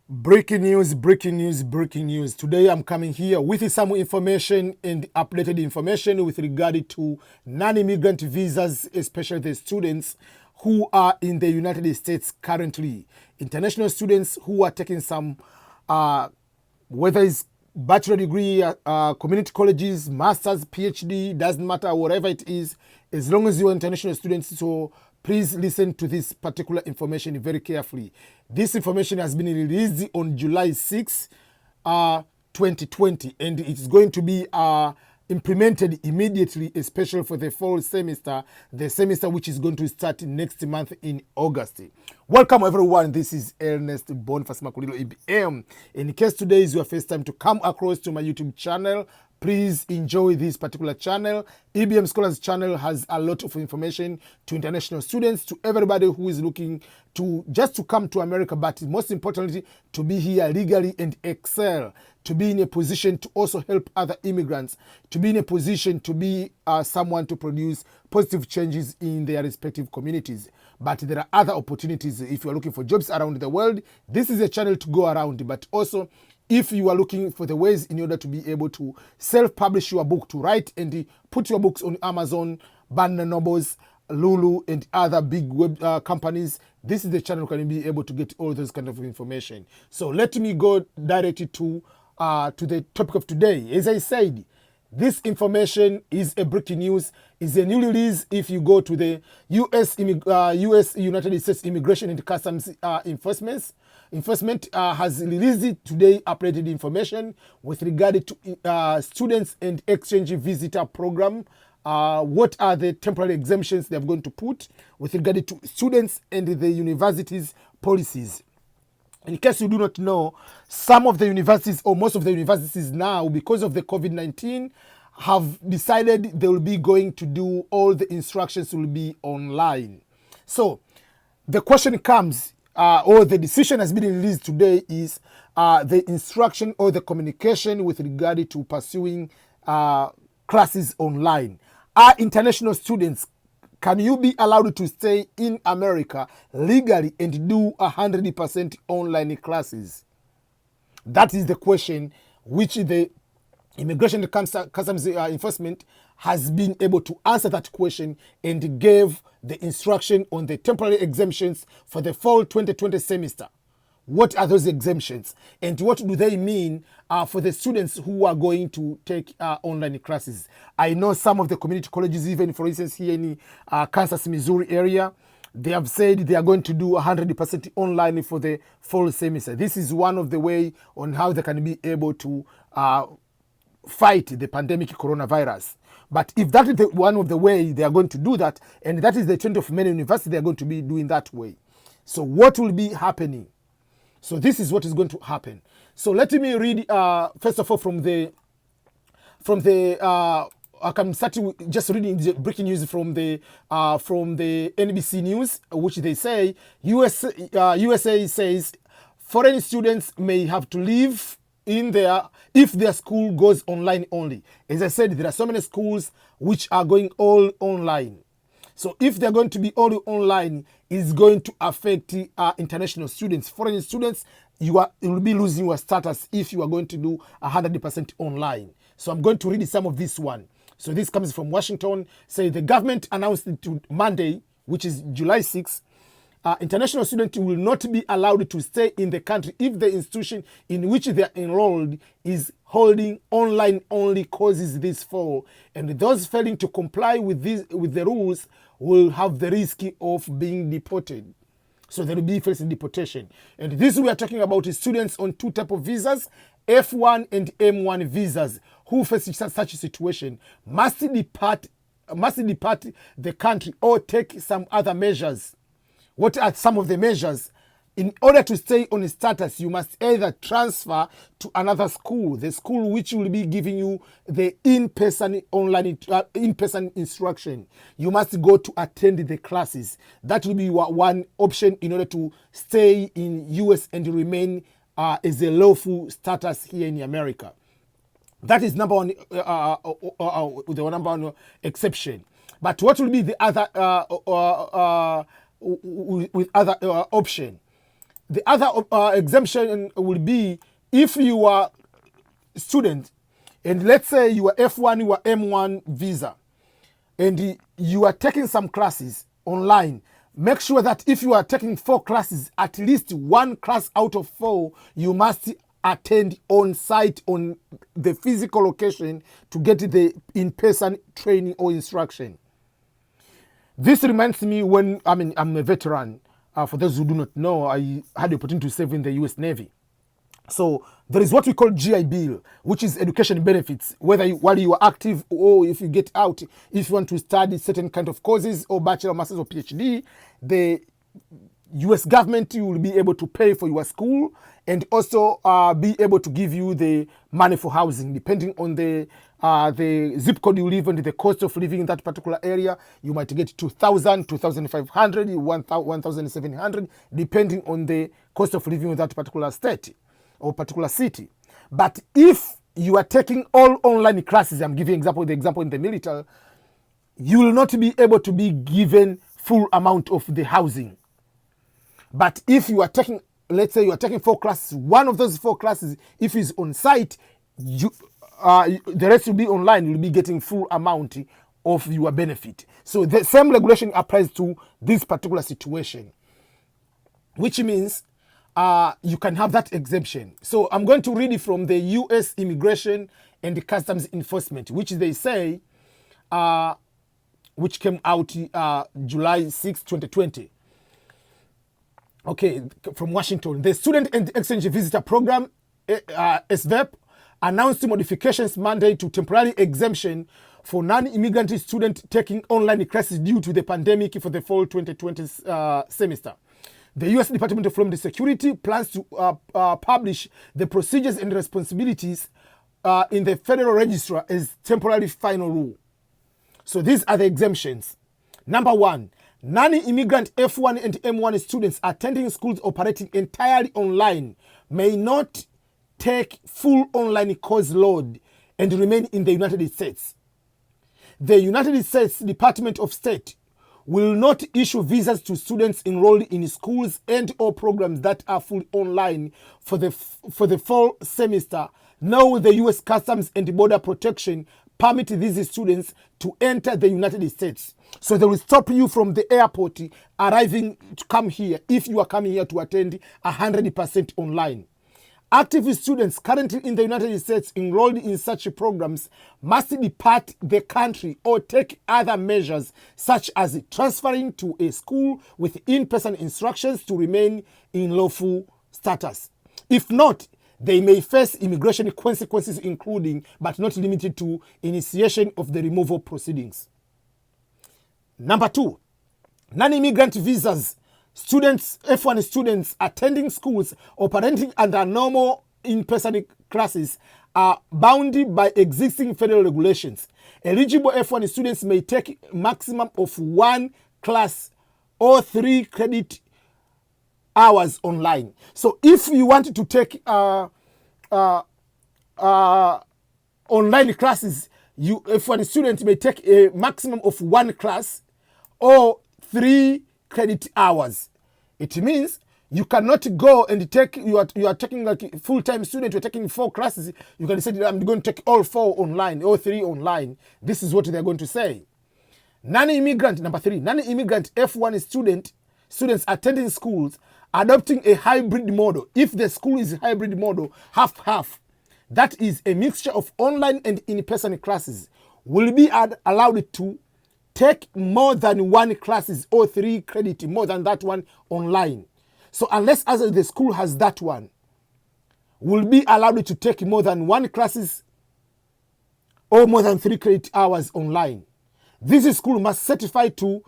Breaking news, breaking news, breaking news. Today I'm coming here with some information and updated information with regard to non-immigrant visas, especially the students who are in the United States currently. International students who are taking some, whether it's bachelor degree, community colleges, master's, PhD, doesn't matter, whatever it is, as long as you're international students. So please listen to this particular information very carefully. This information has been released on July 6, 2020, and it's going to be implemented immediately, especially for the fall semester, the semester which is going to start next month in August. Welcome everyone, this is Ernest Boniface Makulilo EBM. In case today is your first time to come across to my YouTube channel, please enjoy this particular channel. EBM Scholars channel has a lot of information to international students, to everybody who is looking to just to come to America, but most importantly, to be here legally and excel, to be in a position to also help other immigrants, to be in a position to be someone to produce positive changes in their respective communities. But there are other opportunities if you are looking for jobs around the world. This is a channel to go around, but also if you are looking for the ways in order to be able to self-publish your book, to write and put your books on Amazon, Barnes& Nobles, Lulu, and other big web companies, this is the channel you can be able to get all those kind of information. So let me go directly to the topic of today. As I said, this information is a breaking news, is a new release. If you go to the US United States Immigration and Customs Enforcement has released today updated information with regard to students and exchange visitor program. What are the temporary exemptions they are going to put with regard to students and the universities' policies. In case you do not know, some of the universities or most of the universities now, because of the COVID-19, have decided they will be going to do all the instructions will be online. So the question comes, or the decision has been released today is the instruction or the communication with regard to pursuing classes online. Are international students, can you be allowed to stay in America legally and do 100% online classes? That is the question which the Immigration and Customs Enforcement has been able to answer that question and gave the instruction on the temporary exemptions for the fall 2020 semester. What are those exemptions and what do they mean for the students who are going to take online classes? I know some of the community colleges, even for instance here in Kansas, Missouri area, they have said they are going to do 100% online for the fall semester. This is one of the way on how they can be able to fight the pandemic coronavirus. But if that is one of the way they are going to do that, and that is the trend of many universities, they are going to be doing that way. So what will be happening? So this is what is going to happen. So let me read first of all from the I can start with just reading the breaking news from the NBC News, which they say USA says foreign students may have to leave in there if their school goes online only. As I said, there are so many schools which are going all online. So if they're going to be all online, it's going to affect international students. Foreign students, you will be losing your status if you are going to do 100% online. So I'm going to read some of this one. So this comes from Washington. Say the government announced to Monday, which is July 6th, international students will not be allowed to stay in the country if the institution in which they are enrolled is holding online only courses this fall, and those failing to comply with the rules will have the risk of being deported. So there will be facing deportation. And this we are talking about is students on two types of visas, F1 and M1 visas, who face such a situation must depart the country or take some other measures. What are some of the measures? In order to stay on status, you must either transfer to another school, the school which will be giving you the in-person instruction. You must go to attend the classes. That will be one option in order to stay in US and remain as a lawful status here in America. That is number one, the number one exception. But what will be the other with other option? The other exemption will be if you are student and let's say you are F1, you are M1 visa, and you are taking some classes online. Make sure that if you are taking 4 classes, at least 1 class out of 4 you must attend on site on the physical location to get the in-person training or instruction. This reminds me when, I'm a veteran. For those who do not know, I had the opportunity to serve in the US Navy. So there is what we call GI Bill, which is education benefits, while you are active or if you get out, if you want to study certain kind of courses or bachelor, master's or PhD, the US government will be able to pay for your school and also be able to give you the money for housing, depending on the zip code you live and the cost of living in that particular area. You might get 2,000, 2,500, 1,700, depending on the cost of living in that particular state or particular city. But if you are taking all online classes, I'm giving the example in the military, you will not be able to be given full amount of the housing. But if you are taking, let's say you are taking 4 classes, one of those 4 classes, if it's on site, the rest will be online, you'll be getting full amount of your benefit. So the same regulation applies to this particular situation, which means you can have that exemption. So I'm going to read it from the U.S. Immigration and Customs Enforcement, which they say, which came out July 6, 2020. Okay, from Washington. The Student and Exchange Visitor Program, SVEP, announced modifications Monday to temporary exemption for non-immigrant students taking online classes due to the pandemic for the fall 2020 semester. The U.S. Department of Homeland Security plans to publish the procedures and responsibilities in the Federal Register as temporary final rule. So these are the exemptions. Number 1, non-immigrant F1 and M1 students attending schools operating entirely online may not take full online course load and remain in the United States. The United States Department of State will not issue visas to students enrolled in schools and or programs that are fully online for the fall semester. Nor will the U.S. Customs and Border Protection permit these students to enter the United States. So they will stop you from the airport arriving to come here if you are coming here to attend 100% online. Active students currently in the United States enrolled in such programs must depart the country or take other measures such as transferring to a school with in-person instructions to remain in lawful status. If not, they may face immigration consequences including, but not limited to, initiation of the removal proceedings. Number 2, non-immigrant visas. Students, F1 students attending schools operating under normal in-person classes are bound by existing federal regulations. Eligible F1 students may take maximum of 1 class or 3 credit hours online. So if you want to take online classes, F1 students may take a maximum of 1 class or 3 credit hours. It means you cannot go and take, you are taking like a full-time student, you're taking 4 classes, you can say I'm going to take all 4 online or 3 online. This is what they're going to say. Non-immigrant, number 3, non-immigrant F1 students attending schools adopting a hybrid model. If the school is a hybrid model, half-half, that is a mixture of online and in-person classes, will be allowed to take more than 1 classes or 3 credit, more than that one online. So unless as the school has that one, will be allowed to take more than 1 classes or more than 3 credit hours online. This school must certify to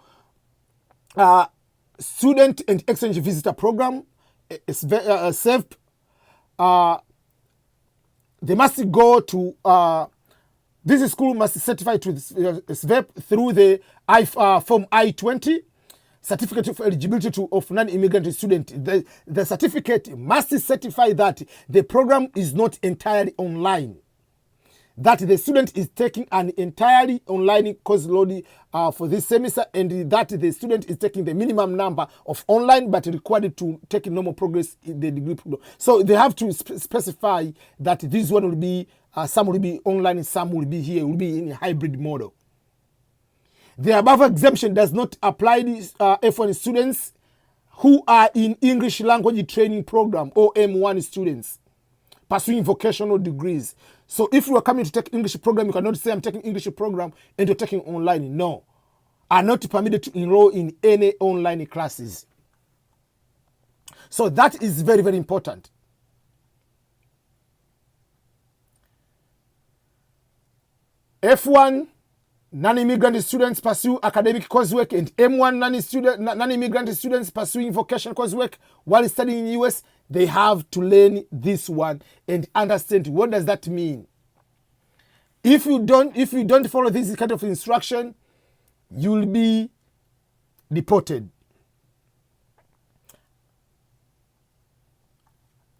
Student and Exchange Visitor Program, SVEP. They must go to this school must certify to SVEP through the Form I-20, Certificate of Eligibility of Non-Immigrant Student. The certificate must certify that the program is not entirely online. that the student is taking an entirely online course load for this semester, and that the student is taking the minimum number of online but required to take normal progress in the degree program. So they have to specify that this one will be, some will be online, some will be here, will be in a hybrid model. The above exemption does not apply to F1 students who are in English language training program or M1 students pursuing vocational degrees. So if you are coming to take English program, you cannot say I'm taking English program and you're taking online. No, are not permitted to enroll in any online classes. So that is very, very important. F1 non-immigrant students pursue academic coursework, and M1 non-immigrant students pursuing vocational coursework while studying in the US, they have to learn this one and understand what does that mean. If you don't follow this kind of instruction, you'll be deported.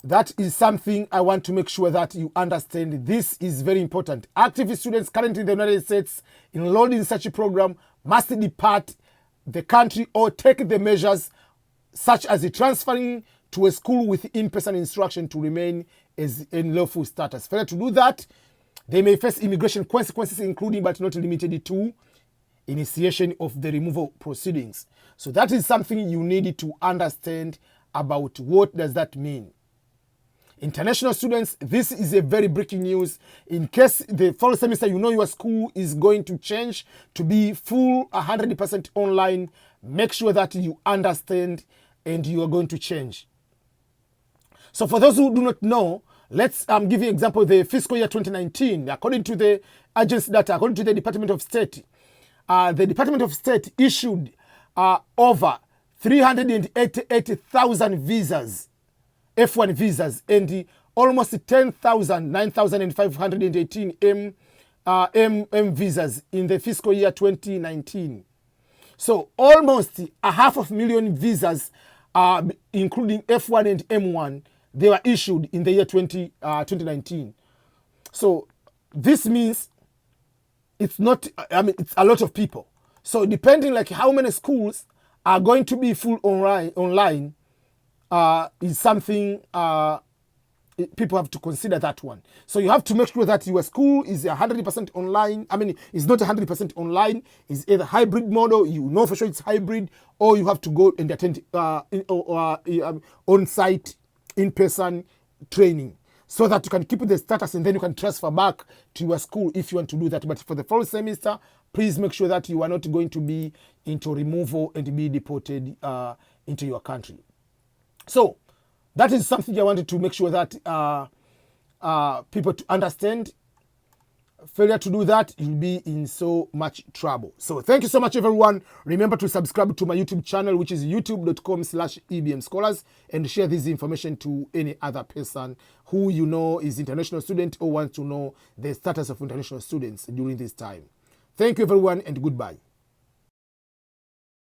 That is something I want to make sure that you understand. This is very important. Active students currently in the United States enrolled in such a program must depart the country or take the measures such as transferring to a school with in-person instruction to remain as in lawful status. Failure to do that, they may face immigration consequences, including but not limited to initiation of the removal proceedings. So that is something you need to understand about what does that mean. International students, this is a very breaking news. In case the fall semester, you know your school is going to change to be full 100% online, make sure that you understand and you are going to change. So for those who do not know, let's give you an example. The fiscal year 2019, according to the agency data, according to the Department of State, the Department of State issued over 388,000 visas, F1 visas, and almost 9,518 M visas in the fiscal year 2019. So almost 500,000 visas, including F1 and M1, they were issued in the year 2019. So this means it's not, it's a lot of people. So depending like how many schools are going to be full online is something people have to consider that one. So you have to make sure that your school is 100% online. It's not 100% online. It's either hybrid model. You know for sure it's hybrid, or you have to go and attend on-site, in-person training, so that you can keep the status and then you can transfer back to your school if you want to do that. But for the fall semester, please make sure that you are not going to be into removal and be deported into your country. So that is something I wanted to make sure that people to understand. Failure to do that, you'll be in so much trouble. So thank you so much, everyone. Remember to subscribe to my YouTube channel, which is youtube.com/EBM Scholars, and share this information to any other person who you know is international student or wants to know the status of international students during this time. Thank you, everyone, and goodbye.